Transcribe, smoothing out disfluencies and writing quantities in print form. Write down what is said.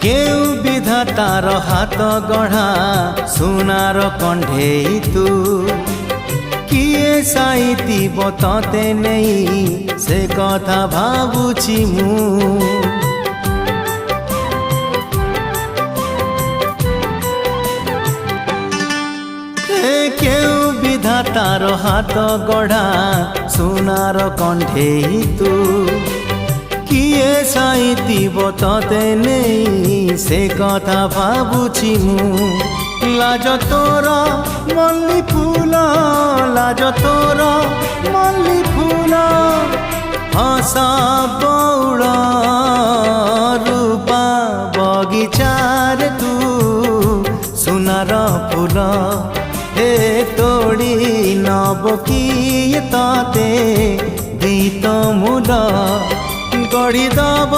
केउ विधातार हाथ गढ़ा सुनार कंढेई तू किए साइतिब तते नहीं से कथा भाबुछि मु केउ विधातार हाथ गढ़ा सुनार कंढेई तू किए साइतिब तते नहीं से कथा भाबुछि मु लाज तोर मल्ली फूल लाज तोर मल्ली फूल हसा बौड़ रूपा बगीचार तू सुनार फूल हे तोड़ी नब किए तते गीत मूल गढ़ी दब